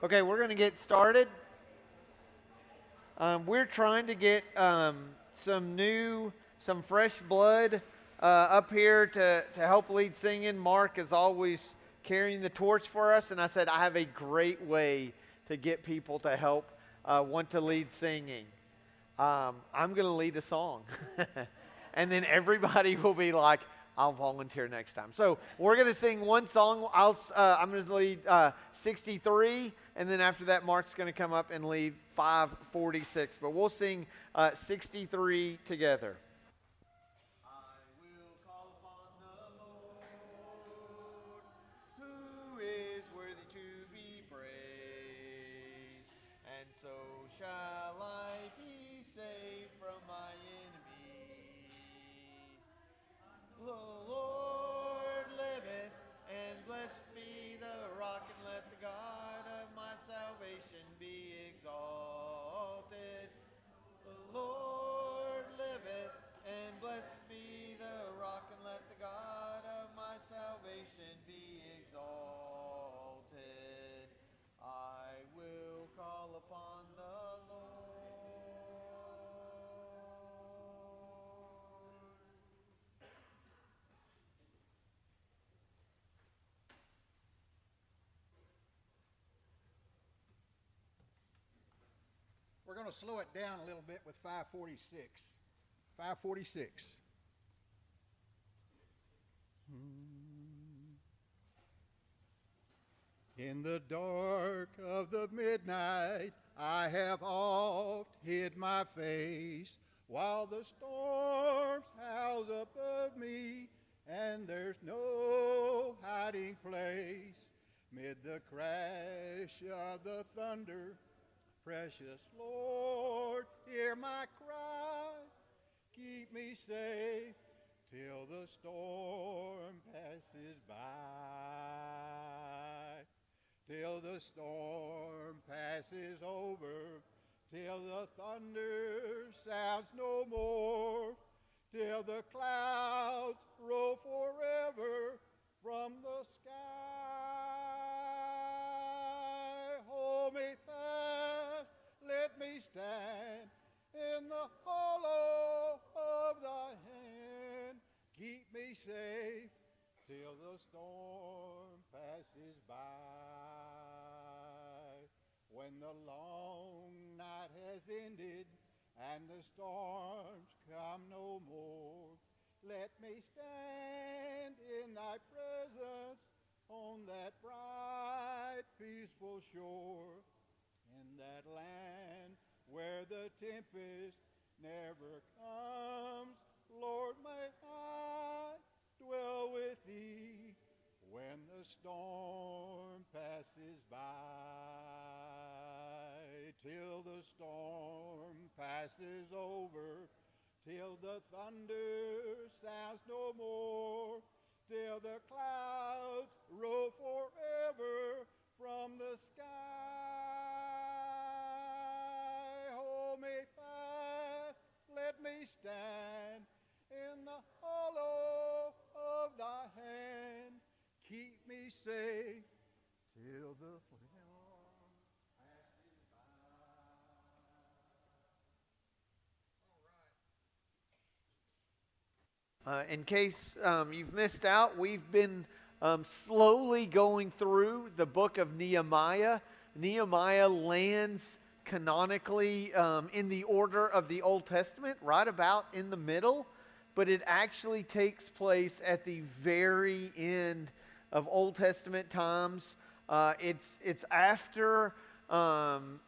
Okay, we're going to get started. We're trying to get some fresh blood up here to help lead singing. Mark is always carrying the torch for us, and I said I have a great way to get people to help want to lead singing. I'm going to lead a song. And then everybody will be like, I'll volunteer next time. So we're going to sing one song. I'm going to lead 63, and then after that, Mark's going to come up and lead 546. But we'll sing 63 together. I will call upon the Lord, who is worthy to be praised, and so shall I be saved from my enemies. The Lord liveth, and blessed be the rock, and let the God of my salvation be exalted. The Lord liveth, and blessed be the rock, and let the God of my salvation be exalted. I will call upon the Lord. We're going to slow it down a little bit with 546. 546. In the dark of the midnight, I have oft hid my face, while the storms howl above me, and there's no hiding place. Mid the crash of the thunder, precious Lord, hear my cry. Keep me safe till the storm passes by. Till the storm passes over, till the thunder sounds no more, till the clouds roll forever from the sky. Hold me fast, let me stand in the hollow of thy hand. Keep me safe till the storm passes by. When the long night has ended and the storms come no more, let me stand in thy presence on that bright, peaceful shore, in that land where the tempest never comes. Lord, may I dwell with thee when the storm passes by. Till the storm passes over, till the thunder sounds no more, till the clouds roll forever from the sky. Hold me fast, let me stand in the hollow of thy hand. Keep me safe till the storm passes by. In case you've missed out, we've been slowly going through the book of Nehemiah. Nehemiah lands canonically in the order of the Old Testament, right about in the middle, but it actually takes place at the very end of Old Testament times. It's after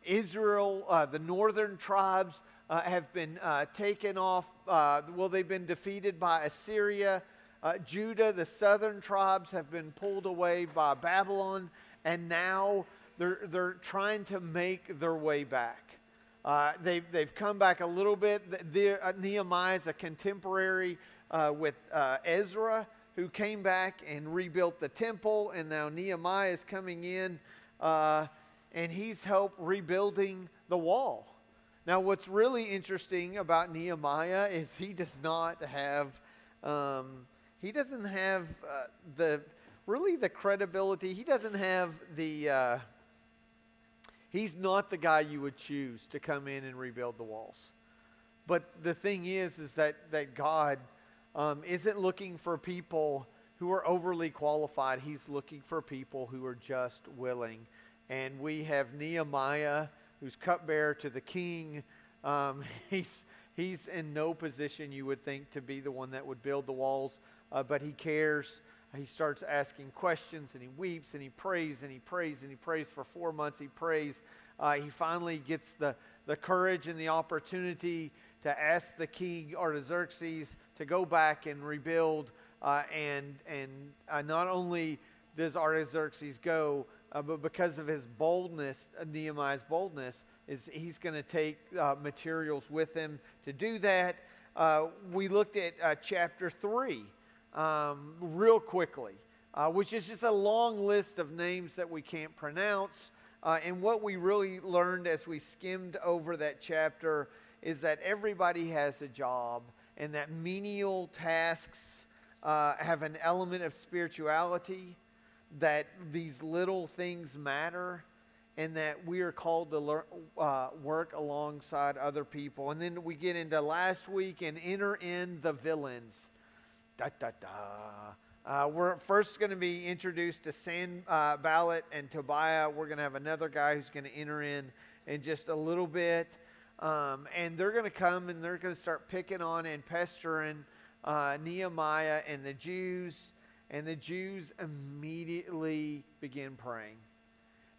Israel, the northern tribes have been taken off. They've been defeated by Assyria. Judah, the southern tribes, have been pulled away by Babylon, and now they're trying to make their way back. They've come back a little bit. Nehemiah is a contemporary with Ezra, who came back and rebuilt the temple, and now Nehemiah is coming in, and he's helped rebuilding the wall. Now, what's really interesting about Nehemiah is he doesn't have the credibility. He doesn't have the He's not the guy you would choose to come in and rebuild the walls. But the thing is that God isn't looking for people who are overly qualified. He's looking for people who are just willing. And we have Nehemiah, who's cupbearer to the king. He's in no position, you would think, to be the one that would build the walls, but he cares. He starts asking questions, and he weeps, and he prays, and he prays, and he prays for 4 months. He prays. He finally gets the courage and the opportunity to ask the king Artaxerxes to go back and rebuild. And not only does Artaxerxes go, but because of his boldness, Nehemiah's boldness, he's going to take materials with him to do that. We looked at chapter 3 real quickly, which is just a long list of names that we can't pronounce. And what we really learned as we skimmed over that chapter is that everybody has a job, and that menial tasks have an element of spirituality, that these little things matter, and that we are called to work alongside other people. And then we get into last week and enter in the villains. We're first going to be introduced to Sanballat and Tobiah. We're going to have another guy who's going to enter in just a little bit. And they're going to come and they're going to start picking on and pestering Nehemiah and the Jews. And the Jews immediately begin praying.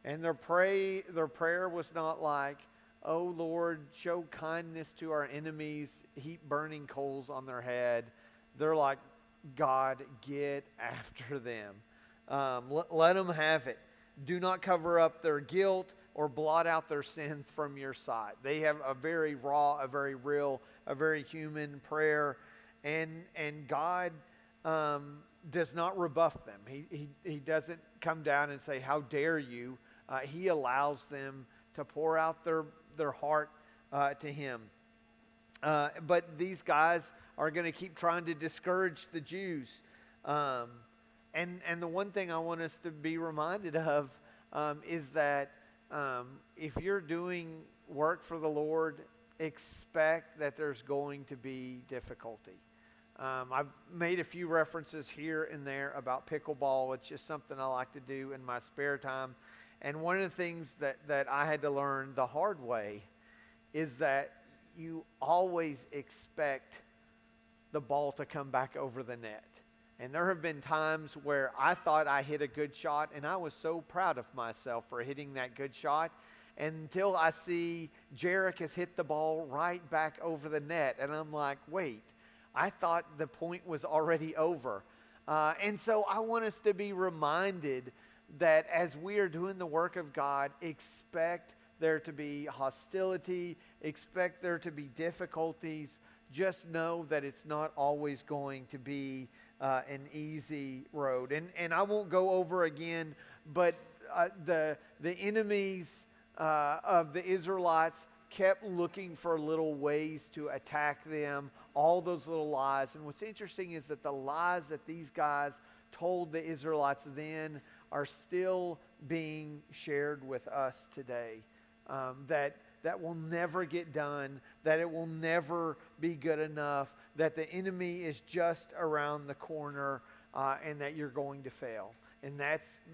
And their prayer was not like, "Oh Lord, show kindness to our enemies, heap burning coals on their head." They're like, "God, get after them. Let them have it. Do not cover up their guilt or blot out their sins from your sight." They have a very raw, a very real, a very human prayer. And God does not rebuff them. He doesn't come down and say, "How dare you?" He allows them to pour out their heart to Him. But these guys are going to keep trying to discourage the Jews. And the one thing I want us to be reminded of is that if you're doing work for the Lord, expect that there's going to be difficulty. I've made a few references here and there about pickleball. It's just something I like to do in my spare time. And one of the things that I had to learn the hard way is that you always expect the ball to come back over the net. And there have been times where I thought I hit a good shot, and I was so proud of myself for hitting that good shot, until I see Jarek has hit the ball right back over the net. And I'm like, wait, I thought the point was already over. And so I want us to be reminded that as we are doing the work of God, expect there to be hostility, expect there to be difficulties. Just know that it's not always going to be an easy road. And I won't go over again, but the enemies of the Israelites kept looking for little ways to attack them, all those little lies. And what's interesting is that the lies that these guys told the Israelites then are still being shared with us today. That will never get done, that it will never be good enough, that the enemy is just around the corner, and that you're going to fail. And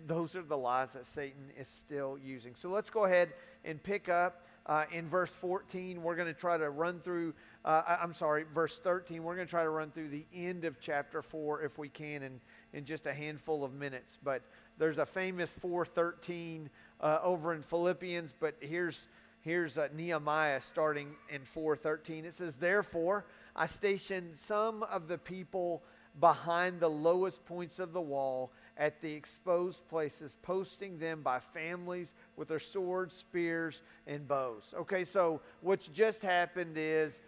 those are the lies that Satan is still using. So let's go ahead and pick up in verse 14. We're going to try to run through, verse 13. We're going to try to run through the end of chapter 4 if we can in just a handful of minutes. But there's a famous 4:13 over in Philippians, but here's Nehemiah starting in 4:13. It says, "Therefore I stationed some of the people behind the lowest points of the wall at the exposed places, posting them by families with their swords, spears, and bows." Okay, so what's just happened is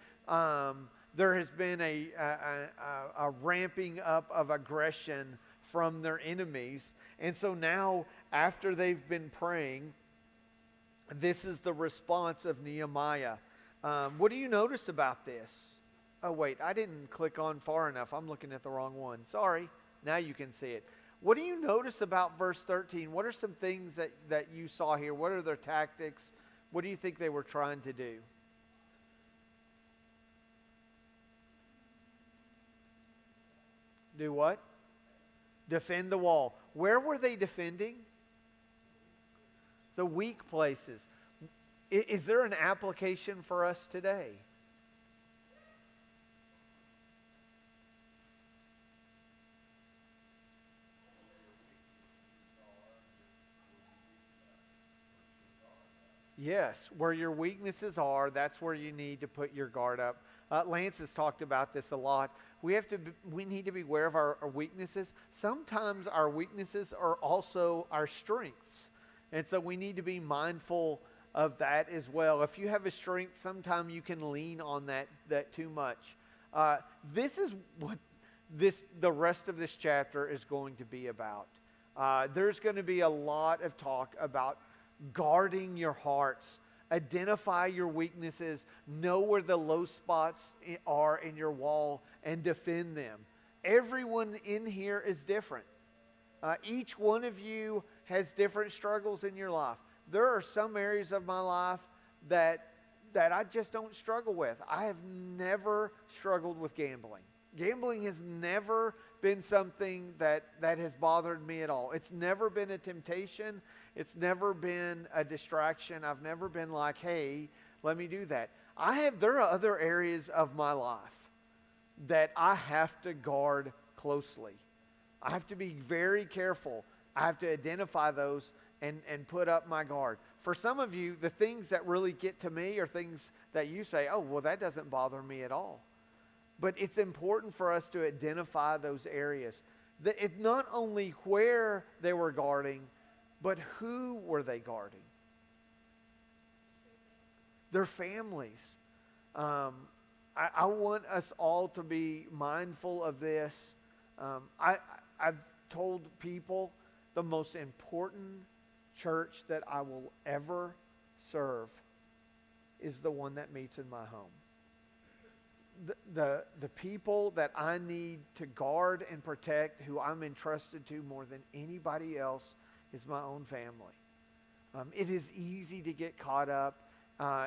there has been a ramping up of aggression from their enemies. And so now, after they've been praying, this is the response of Nehemiah. What do you notice about this? Oh, wait, I didn't click on far enough. I'm looking at the wrong one. Sorry. Now you can see it. What do you notice about verse 13? What are some things that you saw here? What are their tactics? What do you think they were trying to do? Do what? Defend the wall. Where were they defending? The weak places. Is there an application for us today? Yes, where your weaknesses are, that's where you need to put your guard up. Lance has talked about this a lot. We need to be aware of our weaknesses. Sometimes our weaknesses are also our strengths. And so we need to be mindful of that as well. If you have a strength, sometimes you can lean on that too much. This is what the rest of this chapter is going to be about. There's going to be a lot of talk about guarding your hearts. Identify your weaknesses. Know where the low spots are in your wall and defend them. Everyone in here is different. Each one of you has different struggles in your life. There are some areas of my life that I just don't struggle with. I have never struggled with gambling. Gambling has never been something that has bothered me at all. It's never been a temptation. It's never been a distraction. I've never been like, hey, let me do that. There are other areas of my life that I have to guard closely. I have to be very careful. I have to identify those and put up my guard. For some of you, the things that really get to me are things that you say, oh, well, that doesn't bother me at all. But it's important for us to identify those areas. It's not only where they were guarding, but who were they guarding? Their families. I want us all to be mindful of this. I've told people the most important church that I will ever serve is the one that meets in my home. The people that I need to guard and protect, who I'm entrusted to more than anybody else, is my own family. It is easy to get caught up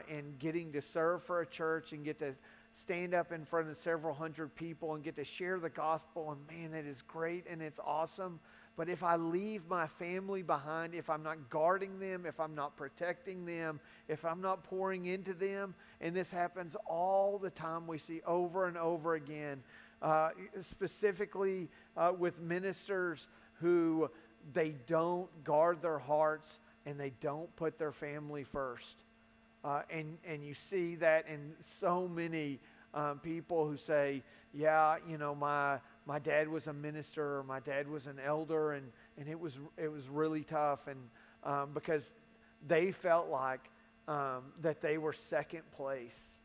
in getting to serve for a church and get to stand up in front of several hundred people and get to share the gospel, and man, that is great and it's awesome. But if I leave my family behind, if I'm not guarding them, if I'm not protecting them, if I'm not pouring into them, and this happens all the time, we see over and over again, specifically with ministers who they don't guard their hearts and they don't put their family first. And you see that in so many people who say, yeah, you know, my dad was a minister, or my dad was an elder, and it was really tough, and because they felt like that they were second place,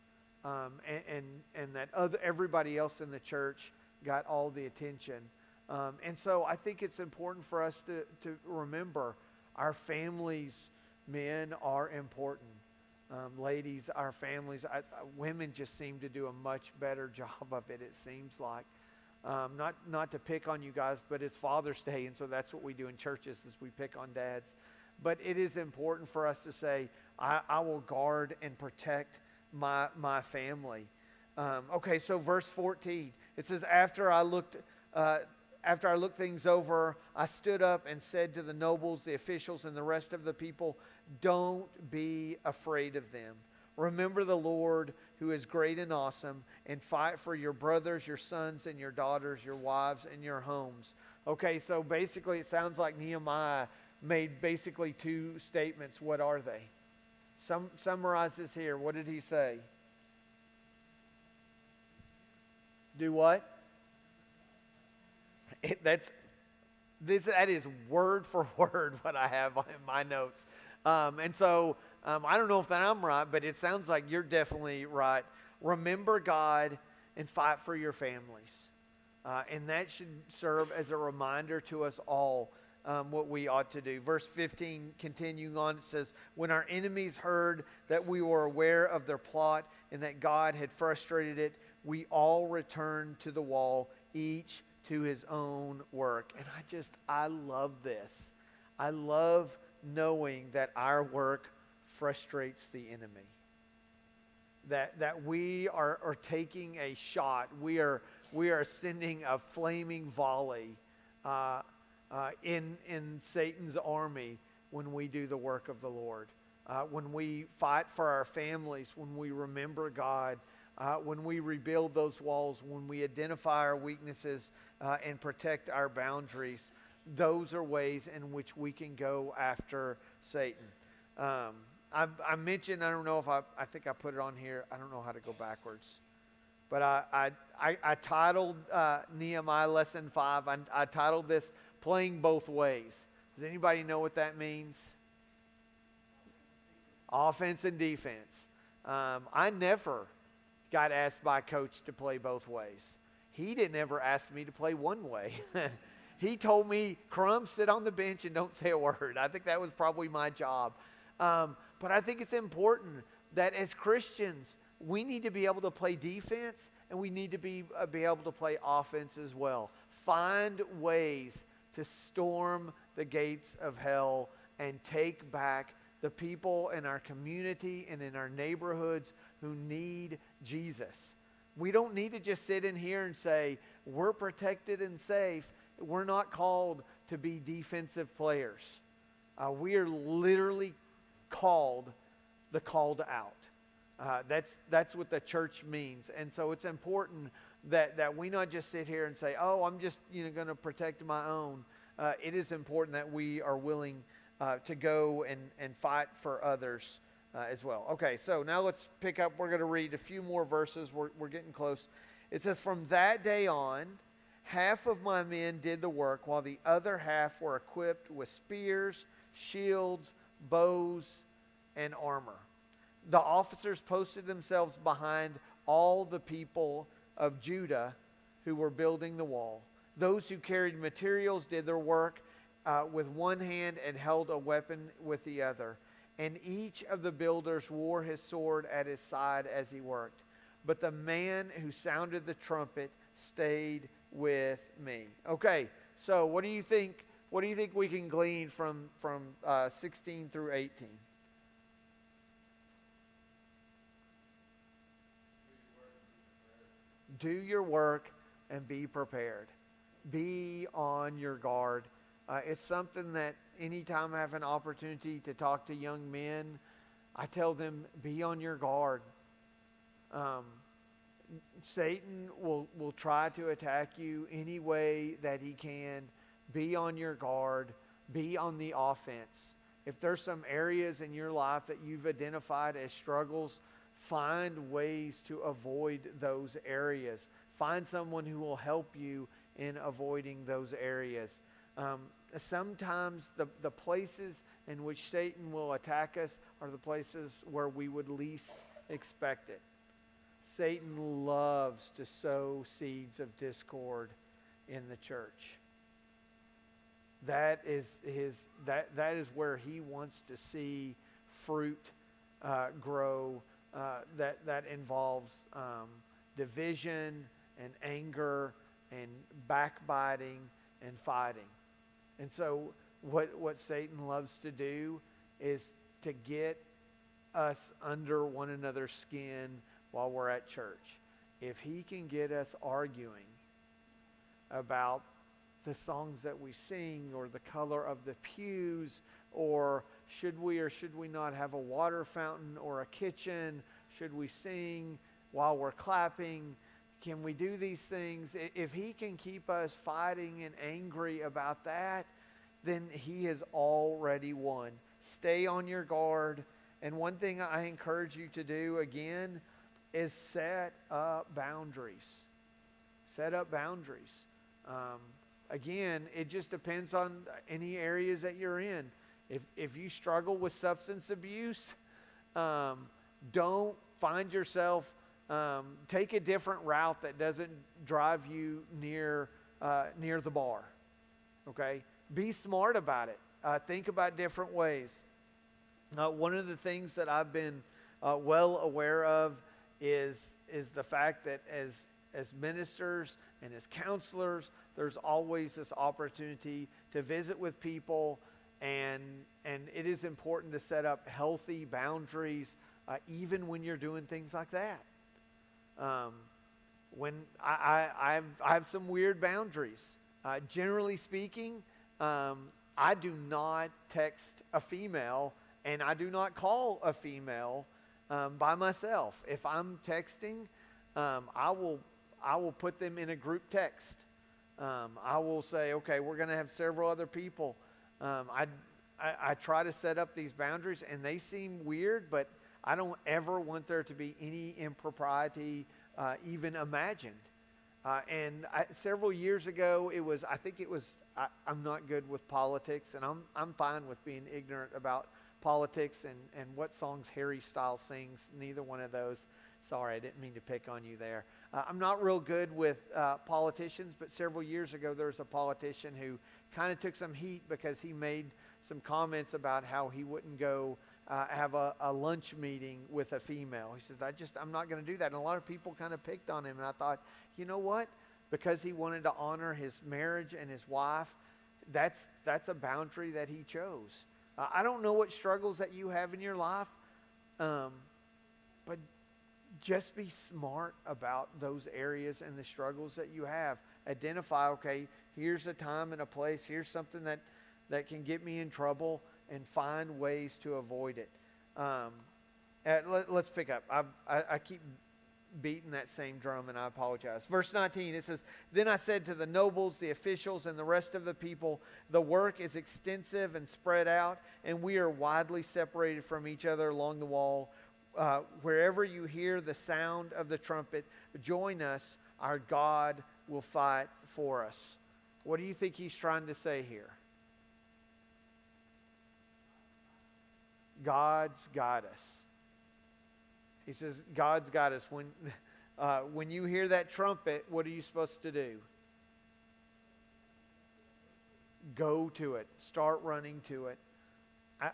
and that everybody else in the church got all the attention. And so I think it's important for us to remember our families, men, are important. Ladies, our families, women just seem to do a much better job of it, it seems like. Not to pick on you guys, but it's Father's Day, and so that's what we do in churches, is we pick on dads. But it is important for us to say, I will guard and protect my family. Okay, so verse 14, it says, after I looked things over, I stood up and said to the nobles, the officials, and the rest of the people, don't be afraid of them. Remember the Lord, who is great and awesome, and fight for your brothers, your sons, and your daughters, your wives, and your homes. Okay, so basically it sounds like Nehemiah made basically two statements. What are they? Summarize this here. What did he say? Do what? That is word for word what I have in my notes. And so I don't know if I'm right, but it sounds like you're definitely right. Remember God and fight for your families. And that should serve as a reminder to us all what we ought to do. Verse 15, continuing on, it says, when our enemies heard that we were aware of their plot and that God had frustrated it, we all returned to the wall, each to his own work. And I love this. I love knowing that our work frustrates the enemy. That we are taking a shot. We are sending a flaming volley in Satan's army when we do the work of the Lord. When we fight for our families, when we remember God, when we rebuild those walls, when we identify our weaknesses and protect our boundaries, those are ways in which we can go after Satan. I mentioned, I don't know if I think I put it on here. I don't know how to go backwards. But I titled Nehemiah Lesson 5, I titled this Playing Both Ways. Does anybody know what that means? Offense and defense. I never got asked by a coach to play both ways. He didn't ever ask me to play one way. He told me, Crum, sit on the bench and don't say a word. I think that was probably my job. But I think it's important that as Christians, we need to be able to play defense and we need to be able to play offense as well. Find ways to storm the gates of hell and take back the people in our community and in our neighborhoods who need Jesus. We don't need to just sit in here and say, we're protected and safe. We're not called to be defensive players. We are literally called the called out. That's what the church means. And so it's important that we not just sit here and say, oh, I'm just going to protect my own. It is important that we are willing to go and fight for others as well. Okay, so now let's pick up. We're going to read a few more verses. We're getting close. It says, from that day on, half of my men did the work, while the other half were equipped with spears, shields, bows, and armor. The officers posted themselves behind all the people of Judah who were building the wall. Those who carried materials did their work with one hand and held a weapon with the other. And each of the builders wore his sword at his side as he worked. But the man who sounded the trumpet stayed with me. Okay, so what do you think? What do you think we can glean from 16 through 18? Do your work and be prepared. Be on your guard. It's something that anytime I have an opportunity to talk to young men, I tell them, be on your guard. Satan will try to attack you any way that he can. Be on your guard. Be on the offense. If there's some areas in your life that you've identified as struggles, find ways to avoid those areas. Find someone who will help you in avoiding those areas. Sometimes the places in which Satan will attack us are the places where we would least expect it. Satan loves to sow seeds of discord in the church. That is where he wants to see fruit grow. That involves division and anger and backbiting and fighting. And so what Satan loves to do is to get us under one another's skin while we're at church. If he can get us arguing about the songs that we sing or the color of the pews, or should we not have a water fountain or a kitchen, should we sing while we're clapping, can we do these things? If he can keep us fighting and angry about that, then he has already won. Stay on your guard. And one thing I encourage you to do again is set up boundaries. Set up boundaries. Again, it just depends on any areas that you're in. If you struggle with substance abuse, don't find yourself, take a different route that doesn't drive you near the bar. Okay? Be smart about it. Think about different ways. One of the things that I've been well aware of is the fact that as ministers and as counselors, there's always this opportunity to visit with people, and it is important to set up healthy boundaries, even when you're doing things like that. When I have some weird boundaries. Generally speaking, I do not text a female, and I do not call a female by myself. If I'm texting, I will put them in a group text. I will say, okay, we're going to have several other people. I try to set up these boundaries, and they seem weird, but I don't ever want there to be any impropriety even imagined. Several years ago, I'm not good with politics, and I'm fine with being ignorant about politics and what songs Harry Styles sings. Neither one of those. Sorry, I didn't mean to pick on you there. I'm not real good with politicians, but several years ago there was a politician who kind of took some heat because he made some comments about how he wouldn't go have a lunch meeting with a female. He says, I'm not going to do that. And a lot of people kind of picked on him. And I thought, you know what? Because he wanted to honor his marriage and his wife, that's a boundary that he chose. I don't know what struggles that you have in your life, but just be smart about those areas and the struggles that you have. Identify, okay, here's a time and a place. Here's something that can get me in trouble, and find ways to avoid it. Let's pick up. I keep beating that same drum, and I apologize. Verse 19, it says, "Then I said to the nobles, the officials, and the rest of the people, the work is extensive and spread out, and we are widely separated from each other along the wall. Wherever you hear the sound of the trumpet, join us. Our God will fight for us." What do you think he's trying to say here? God's got us. He says, God's got us. When you hear that trumpet, what are you supposed to do? Go to it. Start running to it.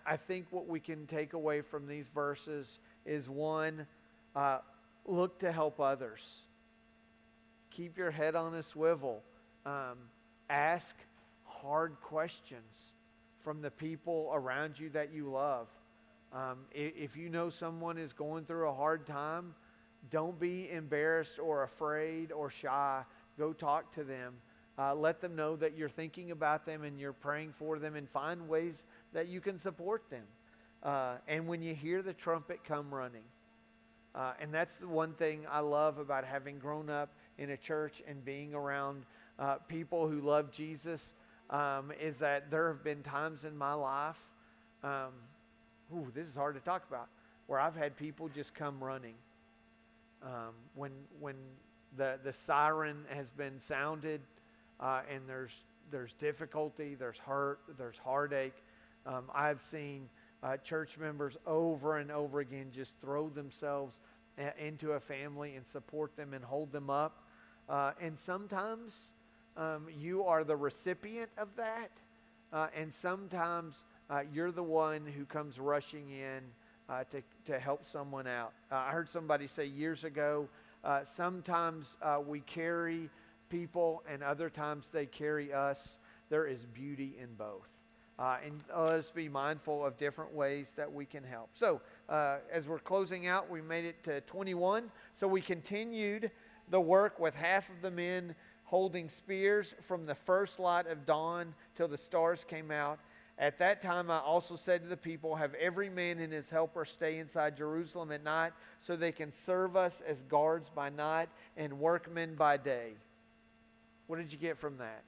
I think what we can take away from these verses is, one, look to help others. Keep your head on a swivel. Ask hard questions from the people around you that you love. If you know someone is going through a hard time, don't be embarrassed or afraid or shy. Go talk to them. Let them know that you're thinking about them and you're praying for them, and find ways that you can support them. And when you hear the trumpet, come running. And that's the one thing I love about having grown up in a church and being around people who love Jesus, is that there have been times in my life, this is hard to talk about, where I've had people just come running. When the siren has been sounded, and there's difficulty, there's hurt, there's heartache. I've seen church members over and over again just throw themselves into a family and support them and hold them up. And sometimes you are the recipient of that, and sometimes you're the one who comes rushing in to help someone out. I heard somebody say years ago, sometimes we carry people and other times they carry us. There is beauty in both. And let us be mindful of different ways that we can help. So as we're closing out, we made it to 21. So we continued the work with half of the men holding spears from the first light of dawn till the stars came out. At that time I also said to the people, have every man and his helper stay inside Jerusalem at night, so they can serve us as guards by night and workmen by day. What did you get from that?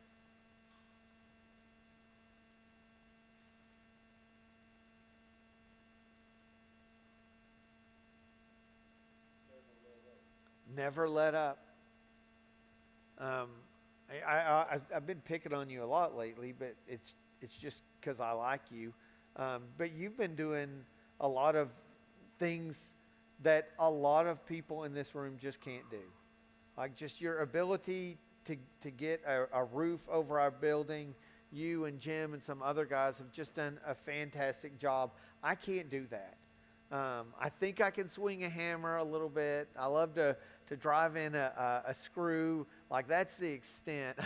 Never let up. I've been picking on you a lot lately, but it's just because I like you. But you've been doing a lot of things that a lot of people in this room just can't do. Like just your ability to get a roof over our building. You and Jim and some other guys have just done a fantastic job. I can't do that. I think I can swing a hammer a little bit. I love to drive in a screw. Like that's the extent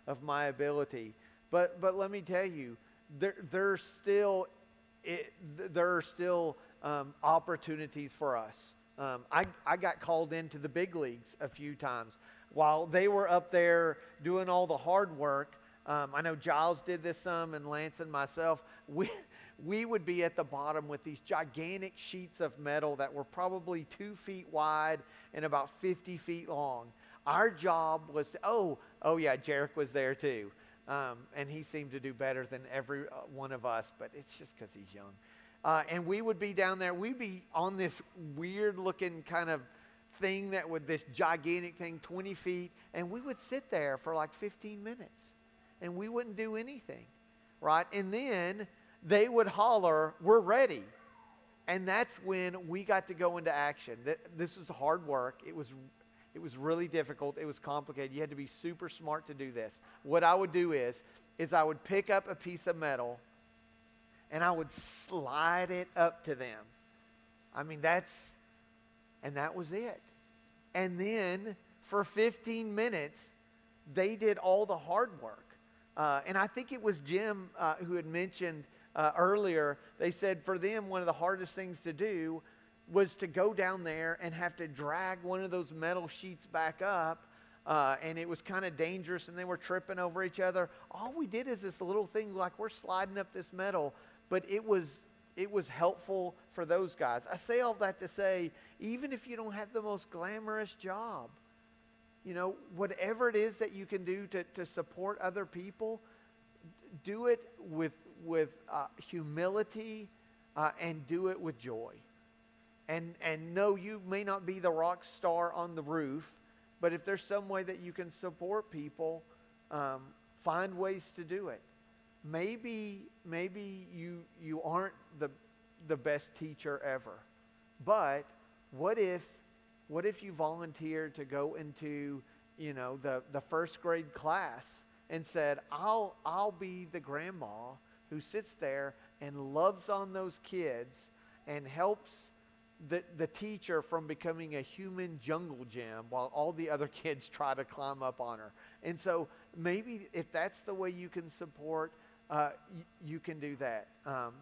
of my ability. But let me tell you, there are still opportunities for us. I got called into the big leagues a few times. While they were up there doing all the hard work, I know Jyles did this some, and Lance and myself, we would be at the bottom with these gigantic sheets of metal that were probably 2 feet wide and about 50 feet long. Our job was to, oh yeah, Jarek was there too. And he seemed to do better than every one of us, but it's just because he's young. And we would be down there. We'd be on this weird-looking kind of thing this gigantic thing, 20 feet, and we would sit there for like 15 minutes, and we wouldn't do anything, right? And then they would holler, "We're ready." And that's when we got to go into action. This was hard work. It was really difficult. It was complicated. You had to be super smart to do this. What I would do is I would pick up a piece of metal and I would slide it up to them. I mean, that was it. And then for 15 minutes, they did all the hard work. And I think it was Jim who had mentioned earlier, they said for them, one of the hardest things to do was to go down there and have to drag one of those metal sheets back up, and it was kind of dangerous, and they were tripping over each other. All we did is this little thing, like we're sliding up this metal, but it was helpful for those guys. I say all that to say, even if you don't have the most glamorous job, whatever it is that you can do to support other people, do it with humility and do it with joy. And no, you may not be the rock star on the roof, but if there's some way that you can support people, find ways to do it. Maybe you aren't the best teacher ever, but what if you volunteered to go into the first grade class and said, I'll be the grandma who sits there and loves on those kids and helps the teacher from becoming a human jungle gym while all the other kids try to climb up on her. And so maybe if that's the way you can support, you can do that.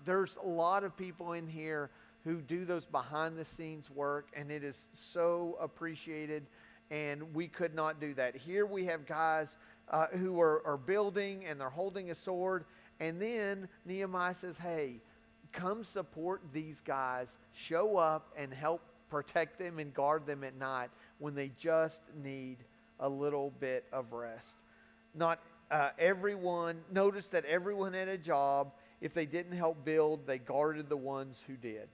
There's a lot of people in here who do those behind the scenes work, and it is so appreciated, and we could not do that. Here we have guys who are building, and they're holding a sword, and then Nehemiah says, hey, come support these guys, show up and help protect them and guard them at night when they just need a little bit of rest. Not everyone, notice that everyone had a job. If they didn't help build, they guarded the ones who did.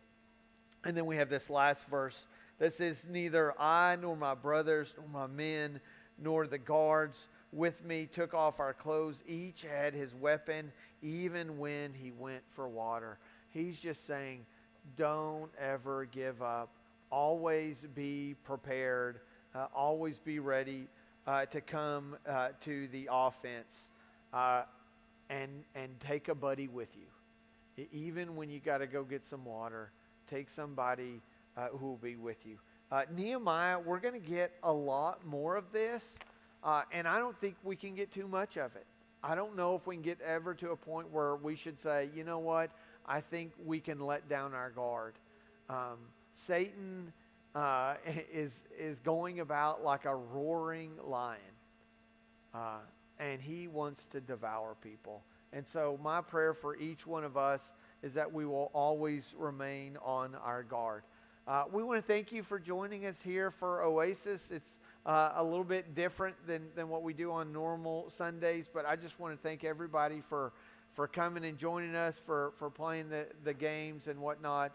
And then we have this last verse that says, neither I nor my brothers nor my men nor the guards with me took off our clothes. Each had his weapon, even when he went for water. He's just saying, don't ever give up. Always be prepared. Always be ready to come to the offense and take a buddy with you. Even when you got to go get some water, take somebody who will be with you. Nehemiah, we're going to get a lot more of this, and I don't think we can get too much of it. I don't know if we can get ever to a point where we should say, you know what, I think we can let down our guard. Satan is going about like a roaring lion, and he wants to devour people. And so my prayer for each one of us is that we will always remain on our guard. We want to thank you for joining us here for Oasis. It's a little bit different than what we do on normal Sundays, but I just want to thank everybody for coming and joining us, for playing the games and whatnot.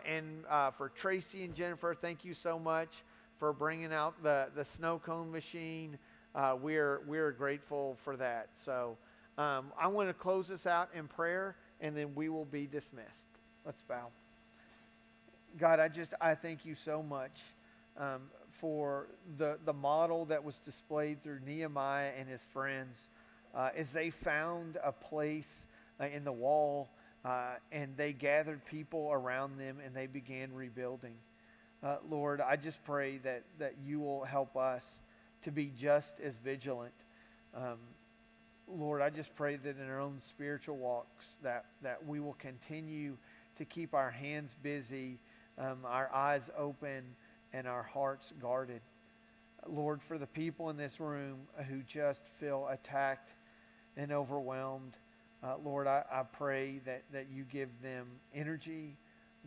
And for Tracy and Jennifer, thank you so much for bringing out the snow cone machine. We're grateful for that. So I want to close this out in prayer, and then we will be dismissed. Let's bow. God, I thank you so much for the model that was displayed through Nehemiah and his friends as they found a place in the wall and they gathered people around them and they began rebuilding. Lord, I just pray that you will help us to be just as vigilant Lord, I just pray that in our own spiritual walks that we will continue to keep our hands busy, our eyes open, and our hearts guarded. Lord, for the people in this room who just feel attacked and overwhelmed, Lord, I pray that you give them energy,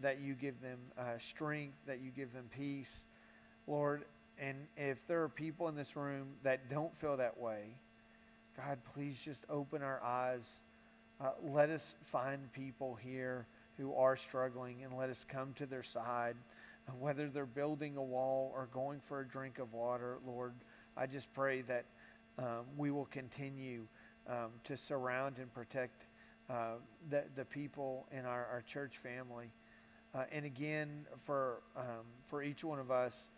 that you give them strength, that you give them peace. Lord, and if there are people in this room that don't feel that way, God, please just open our eyes. Let us find people here who are struggling and let us come to their side. Whether they're building a wall or going for a drink of water, Lord, I just pray that we will continue to surround and protect the people in our church family. And again, for each one of us,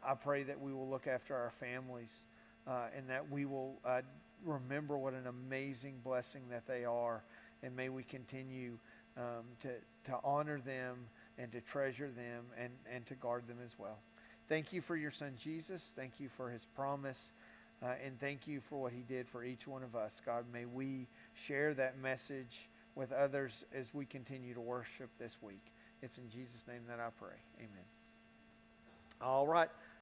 I pray that we will look after our families and that we will remember what an amazing blessing that they are. And may we continue to honor them and to treasure them and to guard them as well. Thank you for your son, Jesus. Thank you for his promise. And thank you for what he did for each one of us. God, may we share that message with others as we continue to worship this week. It's in Jesus' name that I pray. Amen. All right.